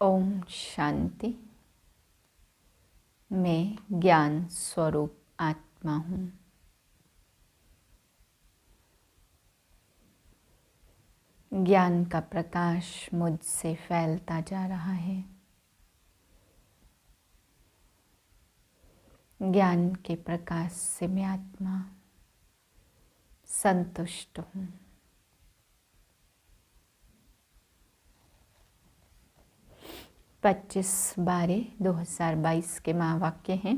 ओम शांति। मैं ज्ञान स्वरूप आत्मा हूँ। ज्ञान का प्रकाश मुझसे फैलता जा रहा है। ज्ञान के प्रकाश से मैं आत्मा संतुष्ट हूँ। पच्चीस 12/2022 के महावाक्य हैं।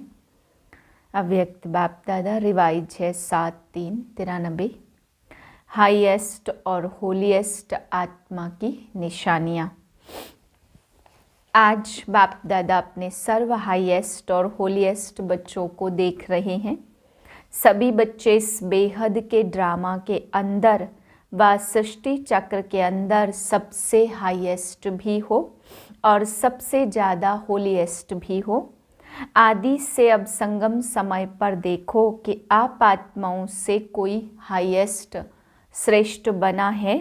अव्यक्त बाप दादा रिवाइज है 7/3/93। हाईएस्ट और होलीएस्ट आत्मा की निशानियाँ। आज बाप दादा अपने सर्व हाईएस्ट और होलीएस्ट बच्चों को देख रहे हैं। सभी बच्चे इस बेहद के ड्रामा के अंदर व सृष्टि चक्र के अंदर सबसे हाईएस्ट भी हो और सबसे ज़्यादा होलीएस्ट भी हो। आदि से अब संगम समय पर देखो कि आप आत्माओं से कोई हाईएस्ट श्रेष्ठ बना है।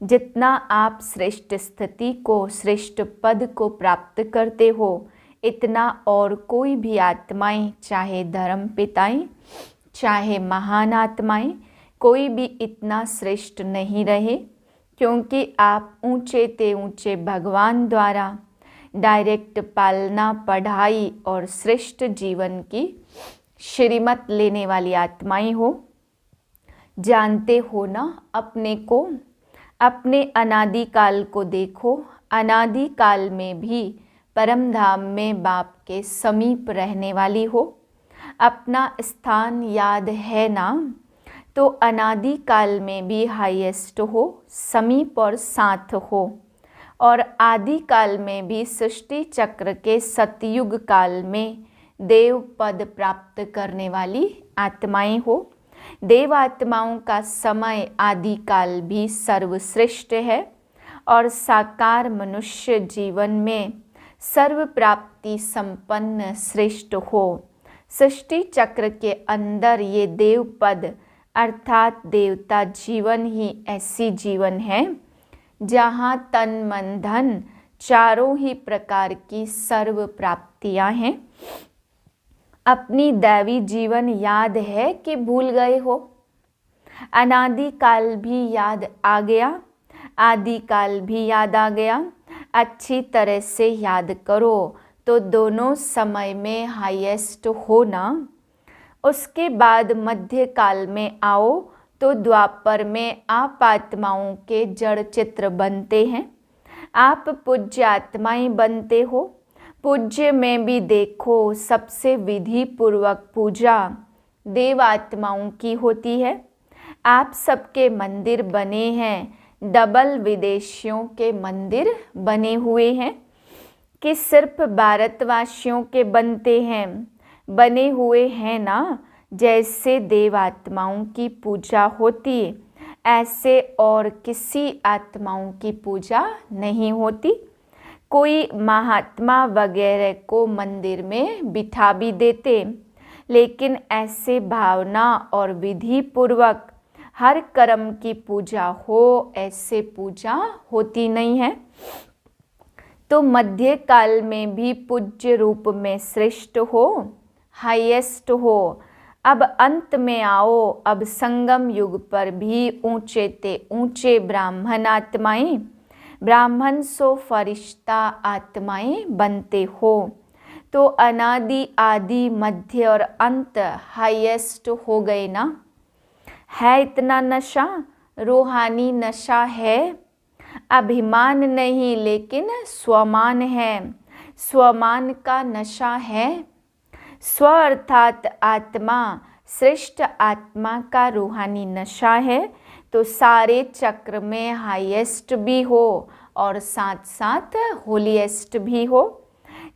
जितना आप श्रेष्ठ स्थिति को, श्रेष्ठ पद को प्राप्त करते हो, इतना और कोई भी आत्माएं, चाहे धर्म पिताएं, चाहे महान आत्माएं, कोई भी इतना श्रेष्ठ नहीं रहे, क्योंकि आप ऊंचे ते ऊंचे भगवान द्वारा डायरेक्ट पालना, पढ़ाई और श्रेष्ठ जीवन की श्रीमत लेने वाली आत्माएं हो। जानते हो ना अपने को, अपने अनादि काल को देखो। अनादि काल में भी परम धाम में बाप के समीप रहने वाली हो। अपना स्थान याद है ना? तो अनादि काल में भी हाईएस्ट हो, समीप और साथ हो, और आदि काल में भी सृष्टि चक्र के सतयुग काल में देव पद प्राप्त करने वाली आत्माएं हो। देव आत्माओं का समय आदि काल भी सर्वश्रेष्ठ है और साकार मनुष्य जीवन में सर्व प्राप्ति संपन्न श्रेष्ठ हो। सृष्टि चक्र के अंदर ये देव पद अर्थात देवता जीवन ही ऐसी जीवन है जहाँ तन मन धन चारों ही प्रकार की सर्व प्राप्तियाँ हैं। अपनी दैवी जीवन याद है कि भूल गए हो? अनादि काल भी याद आ गया, आदि काल भी याद आ गया। अच्छी तरह से याद करो तो दोनों समय में हाईएस्ट हो ना। उसके बाद मध्य काल में आओ तो द्वापर में आप आत्माओं के जड़ चित्र बनते हैं। आप पूज्य आत्माएं बनते हो। पूज्य में भी देखो सबसे विधि पूर्वक पूजा देव आत्माओं की होती है। आप सबके मंदिर बने हैं, डबल विदेशियों के मंदिर बने हुए हैं कि सिर्फ भारतवासियों के बनते हैं? बने हुए हैं ना। जैसे देव आत्माओं की पूजा होती ऐसे और किसी आत्माओं की पूजा नहीं होती। कोई महात्मा वगैरह को मंदिर में बिठा भी देते, लेकिन ऐसे भावना और विधि पूर्वक हर कर्म की पूजा हो, ऐसे पूजा होती नहीं है। तो मध्य काल में भी पूज्य रूप में श्रेष्ठ हो, हाईएस्ट हो। अब अंत में आओ, अब संगम युग पर भी ऊंचे ते ऊंचे ब्राह्मण आत्माएं, ब्राह्मण सो फरिश्ता आत्माएं बनते हो। तो अनादि आदि मध्य और अंत हाईएस्ट हो गए ना। है इतना नशा, रूहानी नशा है। अभिमान नहीं लेकिन स्वमान है, स्वमान का नशा है। स्व अर्थात आत्मा, श्रेष्ठ आत्मा का रूहानी नशा है। तो सारे चक्र में हाईएस्ट भी हो और साथ साथ होलीएस्ट भी हो।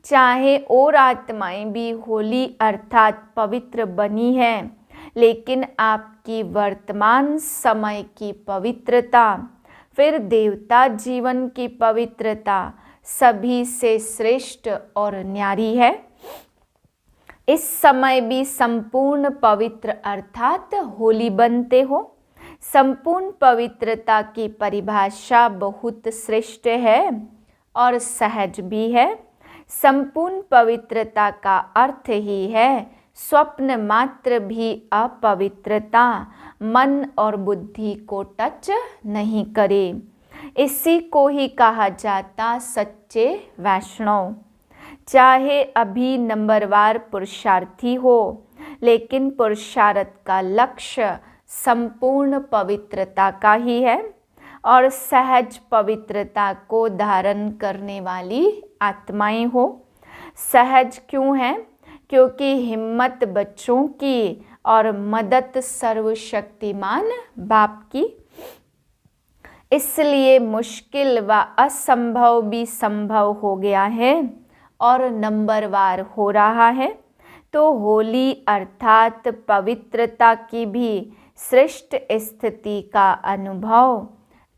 चाहे और आत्माएं भी होली अर्थात पवित्र बनी है, लेकिन आपकी वर्तमान समय की पवित्रता, फिर देवता जीवन की पवित्रता सभी से श्रेष्ठ और न्यारी है। इस समय भी संपूर्ण पवित्र अर्थात होली बनते हो। संपूर्ण पवित्रता की परिभाषा बहुत श्रेष्ठ है और सहज भी है। संपूर्ण पवित्रता का अर्थ ही है स्वप्न मात्र भी अपवित्रता मन और बुद्धि को टच नहीं करे। इसी को ही कहा जाता सच्चे वैष्णव। चाहे अभी नंबरवार पुरुषार्थी हो, लेकिन पुरुषार्थ का लक्ष्य संपूर्ण पवित्रता का ही है और सहज पवित्रता को धारण करने वाली आत्माएं हो। सहज क्यों है? क्योंकि हिम्मत बच्चों की और मदद सर्वशक्तिमान बाप की। इसलिए मुश्किल व असंभव भी संभव हो गया है और नंबरवार हो रहा है। तो होली अर्थात पवित्रता की भी श्रेष्ठ स्थिति का अनुभव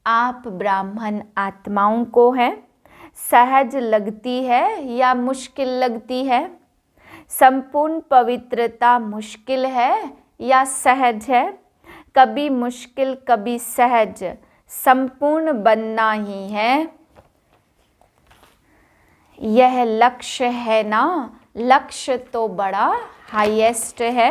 आप ब्राह्मण आत्माओं को है। सहज लगती है या मुश्किल लगती है? संपूर्ण पवित्रता मुश्किल है या सहज है? कभी मुश्किल कभी सहज, संपूर्ण बनना ही है। यह लक्ष्य है ना। लक्ष्य तो बड़ा हाईएस्ट है।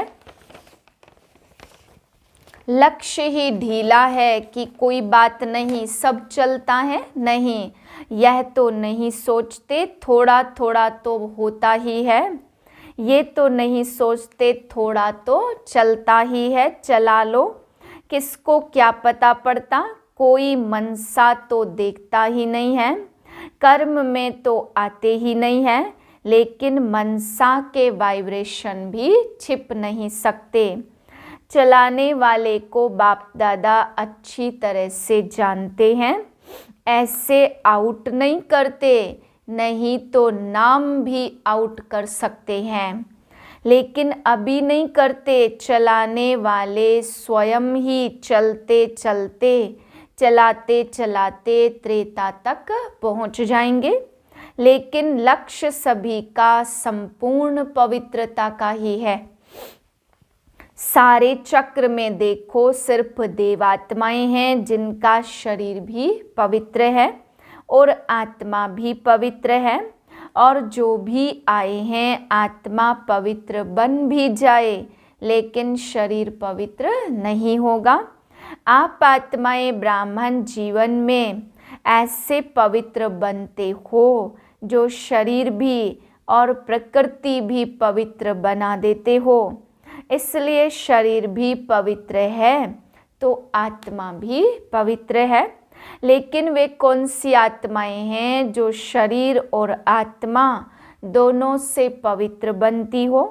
लक्ष्य ही ढीला है कि कोई बात नहीं सब चलता है, नहीं, यह तो नहीं सोचते थोड़ा थोड़ा तो होता ही है। ये तो नहीं सोचते थोड़ा तो चलता ही है, चला लो, किसको क्या पता पड़ता, कोई मनसा तो देखता ही नहीं है, कर्म में तो आते ही नहीं है, लेकिन मनसा के वाइब्रेशन भी छिप नहीं सकते। चलाने वाले को बाप दादा अच्छी तरह से जानते हैं। ऐसे आउट नहीं करते, नहीं तो नाम भी आउट कर सकते हैं, लेकिन अभी नहीं करते। चलाने वाले स्वयं ही चलते चलते चलाते चलाते त्रेता तक पहुंच जाएंगे। लेकिन लक्ष्य सभी का संपूर्ण पवित्रता का ही है। सारे चक्र में देखो सिर्फ देवात्माएं हैं जिनका शरीर भी पवित्र है और आत्मा भी पवित्र है। और जो भी आए हैं आत्मा पवित्र बन भी जाए लेकिन शरीर पवित्र नहीं होगा। आप आत्माएं ब्राह्मण जीवन में ऐसे पवित्र बनते हो जो शरीर भी और प्रकृति भी पवित्र बना देते हो। इसलिए शरीर भी पवित्र है तो आत्मा भी पवित्र है। लेकिन वे कौन सी आत्माएं हैं जो शरीर और आत्मा दोनों से पवित्र बनती हो?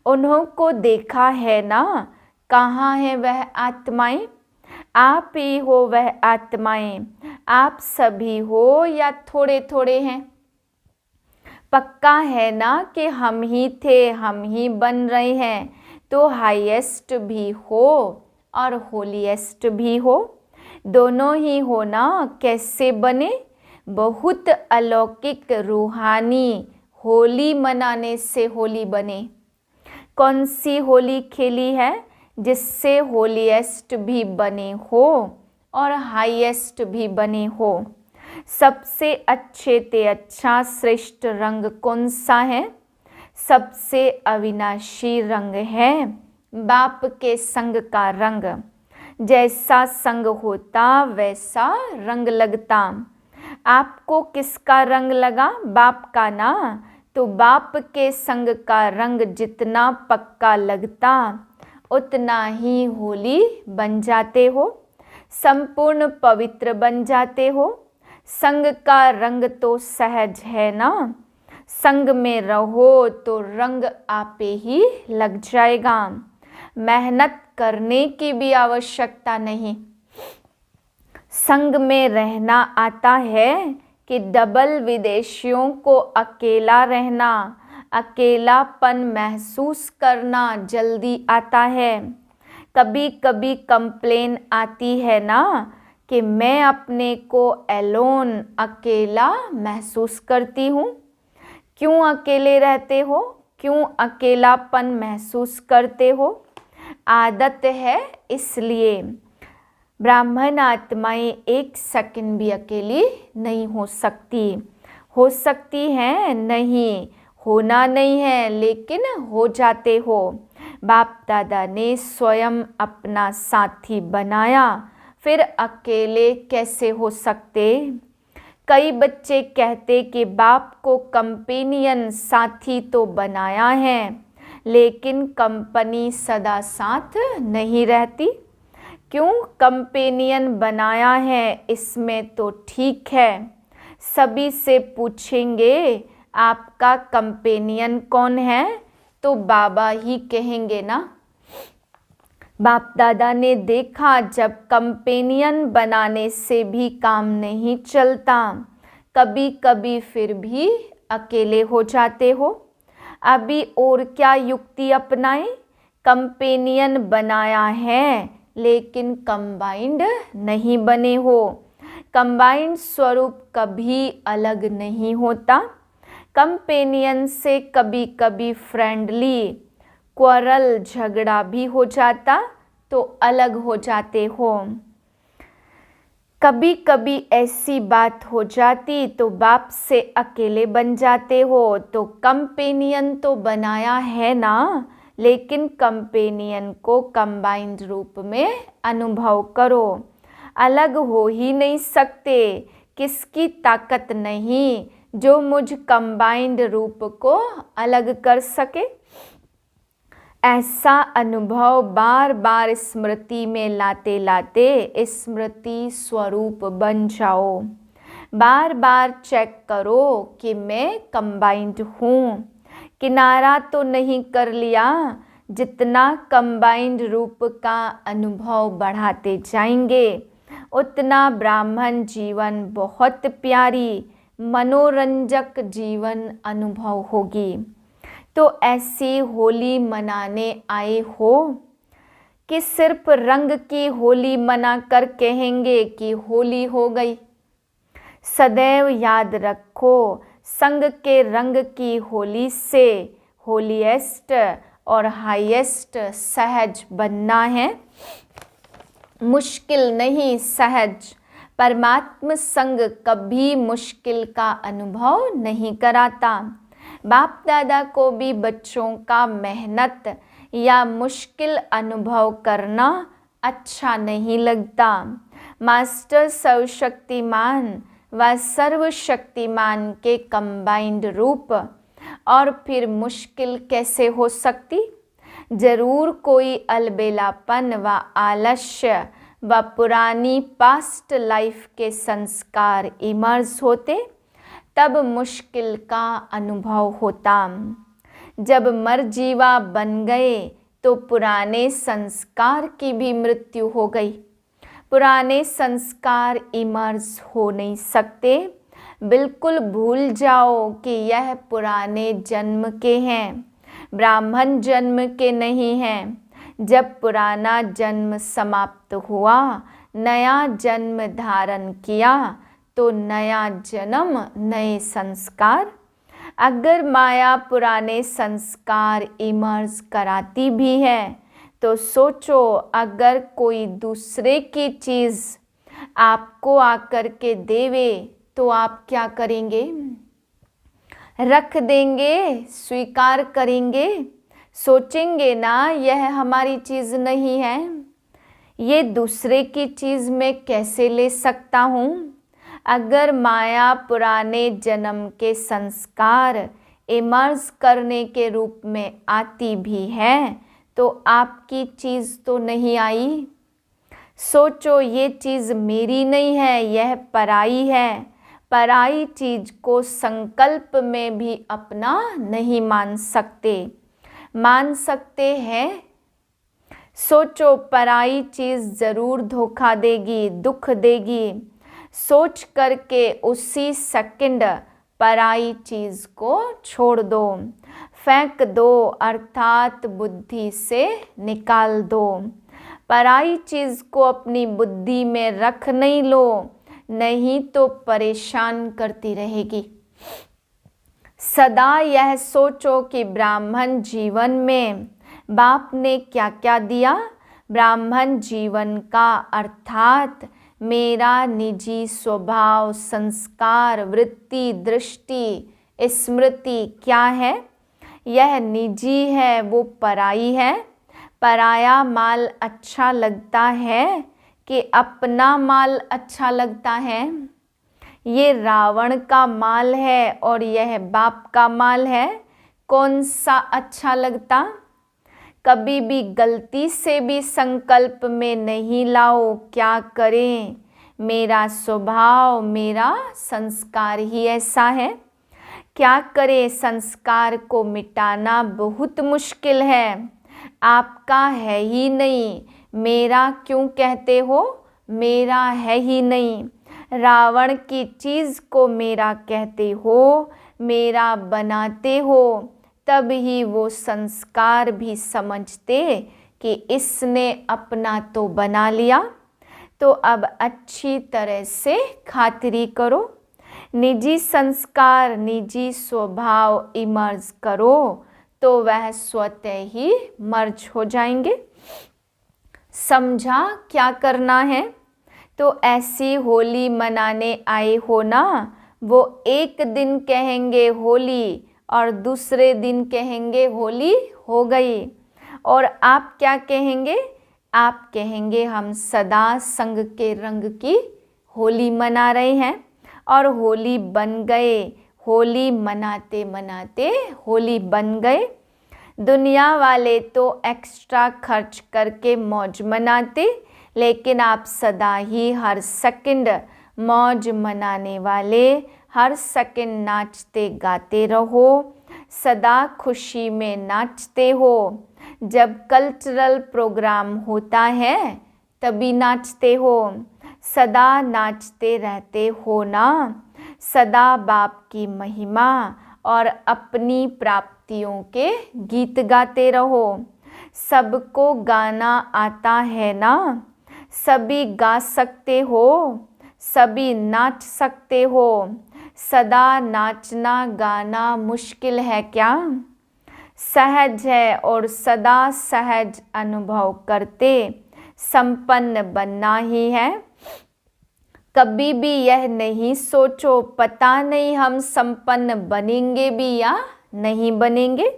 उन्हों को देखा है ना। कहाँ है वह आत्माएं? आप ही हो वह आत्माएं। आप सभी हो या थोड़े थोड़े हैं? पक्का है ना कि हम ही थे, हम ही बन रहे हैं। तो हाईएस्ट भी हो और होलीएस्ट भी हो, दोनों ही हो ना। कैसे बने? बहुत अलौकिक रूहानी होली मनाने से होली बने। कौन सी होली खेली है? जिससे होलीएस्ट भी बने हो और हाईएस्ट भी बने हो। सबसे अच्छे ते अच्छा श्रेष्ठ रंग कौन सा है? सबसे अविनाशी रंग है बाप के संग का रंग। जैसा संग होता वैसा रंग लगता। आपको किसका रंग लगा? बाप का ना। तो बाप के संग का रंग जितना पक्का लगता उतना ही होली बन जाते हो, संपूर्ण पवित्र बन जाते हो। संग का रंग तो सहज है ना। संग में रहो तो रंग आपे ही लग जाएगा। मेहनत करने की भी आवश्यकता नहीं। संग में रहना आता है कि डबल विदेशियों को अकेला रहना, अकेलापन महसूस करना जल्दी आता है। कभी कभी कंप्लेन आती है ना कि मैं अपने को एलोन अकेला महसूस करती हूँ। क्यों अकेले रहते हो? क्यों अकेलापन महसूस करते हो? आदत है इसलिए। ब्राह्मण आत्माएं एक सेकंड भी अकेली नहीं हो सकती। हो सकती हैं? नहीं, होना नहीं है, लेकिन हो जाते हो। बाप दादा ने स्वयं अपना साथी बनाया, फिर अकेले कैसे हो सकते? कई बच्चे कहते कि बाप को कंपेनियन साथी तो बनाया है, लेकिन कंपनी सदा साथ नहीं रहती। क्यों कंपेनियन बनाया है, इसमें तो ठीक है। सभी से पूछेंगे आपका कंपेनियन कौन है, तो बाबा ही कहेंगे ना। बाप दादा ने देखा जब कंपेनियन बनाने से भी काम नहीं चलता, कभी कभी फिर भी अकेले हो जाते हो। अभी और क्या युक्ति अपनाएं? कंपेनियन बनाया है, लेकिन कंबाइंड नहीं बने हो। कंबाइंड स्वरूप कभी अलग नहीं होता। कंपेनियन से कभी कभी फ्रेंडली क्वारल झगड़ा भी हो जाता तो अलग हो जाते हो। कभी कभी ऐसी बात हो जाती तो बाप से अकेले बन जाते हो। तो कंपेनियन तो बनाया है ना, लेकिन कंपेनियन को कंबाइंड रूप में अनुभव करो। अलग हो ही नहीं सकते। किसकी ताकत नहीं जो मुझ कंबाइंड रूप को अलग कर सके? ऐसा अनुभव बार बार स्मृति में लाते लाते स्मृति स्वरूप बन जाओ। बार बार चेक करो कि मैं कंबाइंड हूँ। किनारा तो नहीं कर लिया। जितना कंबाइंड रूप का अनुभव बढ़ाते जाएंगे, उतना ब्राह्मण जीवन बहुत प्यारी मनोरंजक जीवन अनुभव होगी। तो ऐसी होली मनाने आए हो कि सिर्फ रंग की होली मनाकर कहेंगे कि होली हो गई? सदैव याद रखो, संग के रंग की होली से होलीएस्ट और हाईएस्ट सहज बनना है। मुश्किल नहीं, सहज। परमात्म संग कभी मुश्किल का अनुभव नहीं कराता। बाप दादा को भी बच्चों का मेहनत या मुश्किल अनुभव करना अच्छा नहीं लगता। मास्टर सर्वशक्तिमान व सर्वशक्तिमान के कंबाइंड रूप, और फिर मुश्किल कैसे हो सकती? जरूर कोई अलबेलापन व आलस्य व पुरानी पास्ट लाइफ के संस्कार इमर्ज होते, तब मुश्किल का अनुभव होता। जब मरजीवा बन गए तो पुराने संस्कार की भी मृत्यु हो गई। पुराने संस्कार इमर्ज हो नहीं सकते। बिल्कुल भूल जाओ कि यह पुराने जन्म के हैं, ब्राह्मण जन्म के नहीं हैं। जब पुराना जन्म समाप्त हुआ, नया जन्म धारण किया, तो नया जन्म नए संस्कार। अगर माया पुराने संस्कार इमर्ज कराती भी है, तो सोचो अगर कोई दूसरे की चीज़ आपको आकर के देवे तो आप क्या करेंगे? रख देंगे, स्वीकार करेंगे? सोचेंगे ना यह हमारी चीज़ नहीं है, ये दूसरे की चीज़ मैं कैसे ले सकता हूँ? अगर माया पुराने जन्म के संस्कार इमर्ज करने के रूप में आती भी है, तो आपकी चीज़ तो नहीं आई। सोचो ये चीज़ मेरी नहीं है, यह पराई है। पराई चीज़ को संकल्प में भी अपना नहीं मान सकते। मान सकते हैं? सोचो पराई चीज़ ज़रूर धोखा देगी, दुख देगी। सोच करके उसी सेकंड पराई चीज़ को छोड़ दो, फेंक दो, अर्थात बुद्धि से निकाल दो। पराई चीज़ को अपनी बुद्धि में रख नहीं लो, नहीं तो परेशान करती रहेगी। सदा यह सोचो कि ब्राह्मण जीवन में बाप ने क्या क्या दिया। ब्राह्मण जीवन का अर्थात मेरा निजी स्वभाव, संस्कार, वृत्ति, दृष्टि, स्मृति क्या है? यह निजी है, वो पराई है। पराया माल अच्छा लगता है कि अपना माल अच्छा लगता है? ये रावण का माल है और यह बाप का माल है, कौन सा अच्छा लगता? कभी भी गलती से भी संकल्प में नहीं लाओ, क्या करें, मेरा स्वभाव, मेरा संस्कार ही ऐसा है। क्या करें, संस्कार को मिटाना बहुत मुश्किल है। आपका है ही नहीं, मेरा क्यों कहते हो? मेरा है ही नहीं। रावण की चीज़ को मेरा कहते हो, मेरा बनाते हो, तब ही वो संस्कार भी समझते कि इसने अपना तो बना लिया। तो अब अच्छी तरह से खातिरी करो, निजी संस्कार, निजी स्वभाव इमर्ज करो, तो वह स्वतः ही मर्ज हो जाएंगे। समझा क्या करना है? तो ऐसी होली मनाने आए हो ना, वो एक दिन कहेंगे होली और दूसरे दिन कहेंगे होली हो गई, और आप क्या कहेंगे? आप कहेंगे हम सदा संग के रंग की होली मना रहे हैं, और होली बन गए। होली मनाते मनाते होली बन गए। दुनिया वाले तो एक्स्ट्रा खर्च करके मौज मनाते, लेकिन आप सदा ही हर सेकंड मौज मनाने वाले, हर सेकंड नाचते गाते रहो, सदा खुशी में नाचते हो। जब कल्चरल प्रोग्राम होता है तभी नाचते हो, सदा नाचते रहते हो ना। सदा बाप की महिमा और अपनी प्राप्तियों के गीत गाते रहो। सबको गाना आता है ना, सभी गा सकते हो, सभी नाच सकते हो। सदा नाचना गाना मुश्किल है क्या? सहज है, और सदा सहज अनुभव करते संपन्न बनना ही है। कभी भी यह नहीं सोचो पता नहीं हम संपन्न बनेंगे भी या नहीं बनेंगे।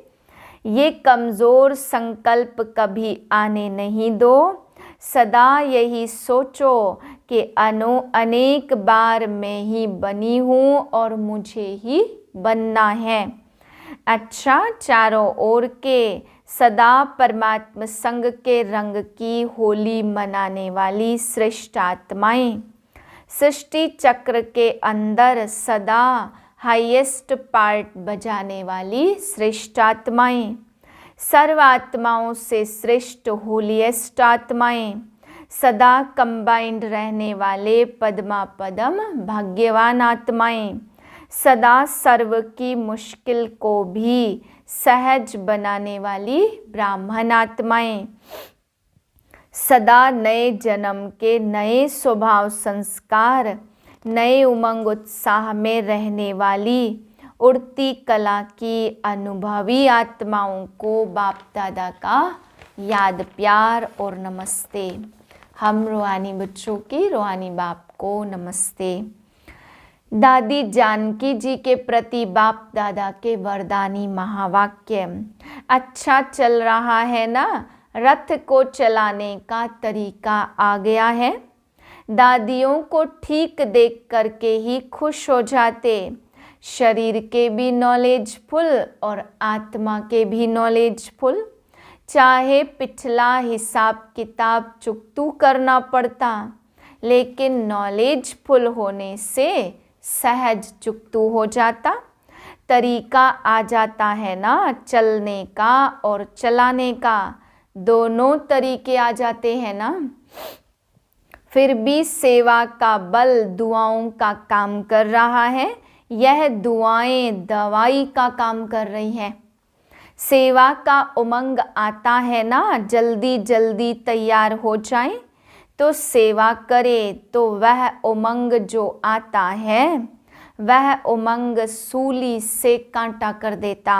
ये कमज़ोर संकल्प कभी आने नहीं दो। सदा यही सोचो कि अनेक बार मैं ही बनी हूँ और मुझे ही बनना है। अच्छा, चारों ओर के सदा परमात्मा संग के रंग की होली मनाने वाली श्रेष्ठ आत्माएं, सृष्टि चक्र के अंदर सदा हाईएस्ट पार्ट बजाने वाली श्रेष्ठ आत्माएं, सर्व आत्माओं से श्रेष्ठ होलीएस्ट आत्माएं, सदा कंबाइंड रहने वाले पद्मा पदम भाग्यवान आत्माएं, सदा सर्व की मुश्किल को भी सहज बनाने वाली ब्राह्मण आत्माएं, सदा नए जन्म के नए स्वभाव संस्कार, नए उमंग उत्साह में रहने वाली उड़ती कला की अनुभवी आत्माओं को बाप दादा का याद, प्यार और नमस्ते। हम रूहानी बच्चों की रूहानी बाप को नमस्ते। दादी जानकी जी के प्रति बाप दादा के वरदानी महावाक्य। अच्छा चल रहा है ना, रथ को चलाने का तरीका आ गया है। दादियों को ठीक देख करके ही खुश हो जाते। शरीर के भी नॉलेजफुल और आत्मा के भी नॉलेजफुल। चाहे पिछला हिसाब किताब चुकतू करना पड़ता, लेकिन नॉलेजफुल होने से सहज चुकतू हो जाता। तरीका आ जाता है ना चलने का और चलाने का, दोनों तरीके आ जाते हैं ना। फिर भी सेवा का बल दुआओं का काम कर रहा है। यह दुआएं दवाई का काम कर रही हैं। सेवा का उमंग आता है ना, जल्दी जल्दी तैयार हो जाएं तो सेवा करे, तो वह उमंग जो आता है वह उमंग सूली से कांटा कर देता।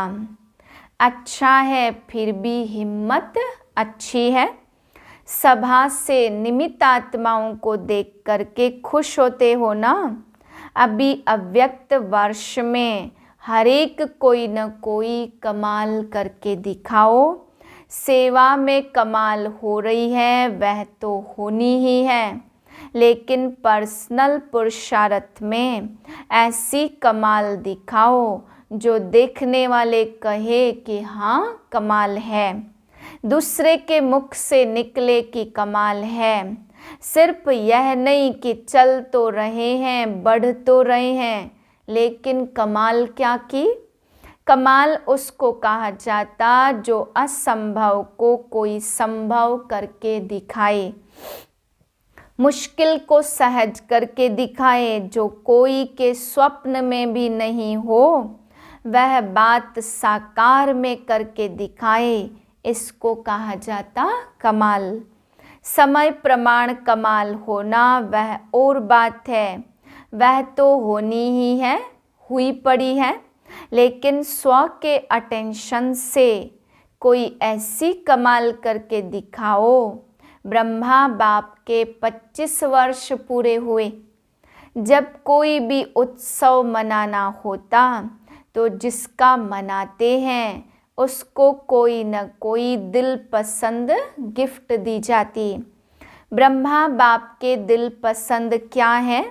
अच्छा है, फिर भी हिम्मत अच्छी है। सभा से निमित्त आत्माओं को देख करके खुश होते हो ना। अभी अव्यक्त वर्ष में हर एक कोई न कोई कमाल करके दिखाओ। सेवा में कमाल हो रही है वह तो होनी ही है, लेकिन पर्सनल पुरुषार्थ में ऐसी कमाल दिखाओ जो देखने वाले कहे कि हाँ कमाल है, दूसरे के मुख से निकले कि कमाल है। सिर्फ यह नहीं कि चल तो रहे हैं, बढ़ तो रहे हैं, लेकिन कमाल क्या की? कमाल उसको कहा जाता जो असंभव को कोई संभव करके दिखाए, मुश्किल को सहज करके दिखाए, जो कोई के स्वप्न में भी नहीं हो वह बात साकार में करके दिखाए, इसको कहा जाता कमाल। समय प्रमाण कमाल होना वह और बात है, वह तो होनी ही है, हुई पड़ी है, लेकिन स्व के अटेंशन से कोई ऐसी कमाल करके दिखाओ। ब्रह्मा बाप के 25 वर्ष पूरे हुए। जब कोई भी उत्सव मनाना होता तो जिसका मनाते हैं उसको कोई न कोई दिल पसंद गिफ्ट दी जाती। ब्रह्मा बाप के दिल पसंद क्या है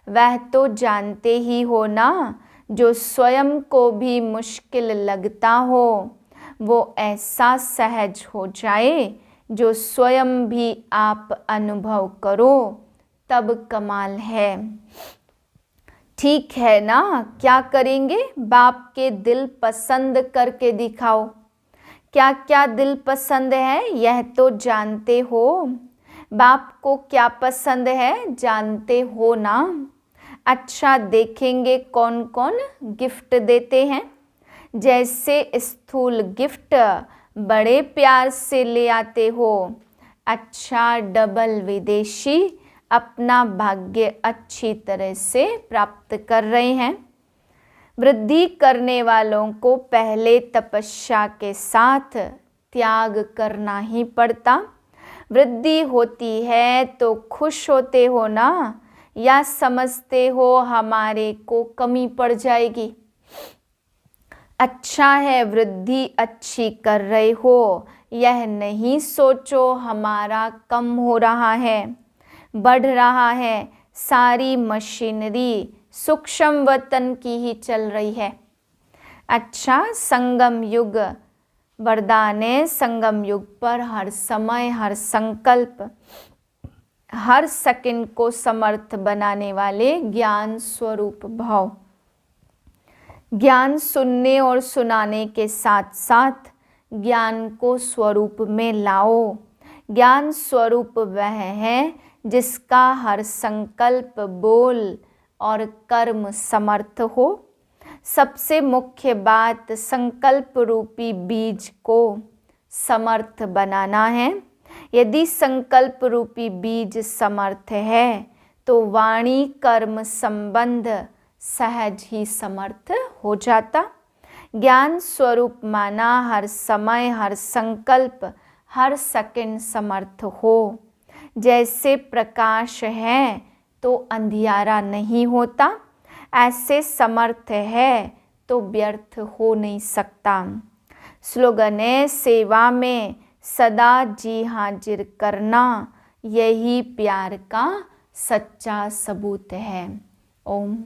वह तो जानते ही हो ना। जो स्वयं को भी मुश्किल लगता हो वो ऐसा सहज हो जाए जो स्वयं भी आप अनुभव करो, तब कमाल है। ठीक है ना? क्या करेंगे? बाप के दिल पसंद करके दिखाओ। क्या क्या दिल पसंद है यह तो जानते हो। बाप को क्या पसंद है जानते हो ना। अच्छा, देखेंगे कौन कौन गिफ्ट देते हैं। जैसे स्थूल गिफ्ट बड़े प्यार से ले आते हो। अच्छा, डबल विदेशी अपना भाग्य अच्छी तरह से प्राप्त कर रहे हैं। वृद्धि करने वालों को पहले तपस्या के साथ त्याग करना ही पड़ता। वृद्धि होती है तो खुश होते हो ना, या समझते हो हमारे को कमी पड़ जाएगी? अच्छा है वृद्धि अच्छी कर रहे हो, यह नहीं सोचो हमारा कम हो रहा है, बढ़ रहा है। सारी मशीनरी सूक्ष्म वतन की ही चल रही है। अच्छा, संगम युग वरदान है। संगम युग पर हर समय, हर संकल्प, हर सेकंड को समर्थ बनाने वाले ज्ञान स्वरूप भव। ज्ञान सुनने और सुनाने के साथ साथ ज्ञान को स्वरूप में लाओ। ज्ञान स्वरूप वह है जिसका हर संकल्प, बोल और कर्म समर्थ हो। सबसे मुख्य बात संकल्प रूपी बीज को समर्थ बनाना है। यदि संकल्प रूपी बीज समर्थ है तो वाणी कर्म संबंध सहज ही समर्थ हो जाता। ज्ञान स्वरूप माना हर समय, हर संकल्प, हर सेकंड समर्थ हो। जैसे प्रकाश है तो अंधियारा नहीं होता, ऐसे समर्थ है तो व्यर्थ हो नहीं सकता। स्लोगन है, सेवा में सदा जी हाजिर करना, यही प्यार का सच्चा सबूत है। ओम।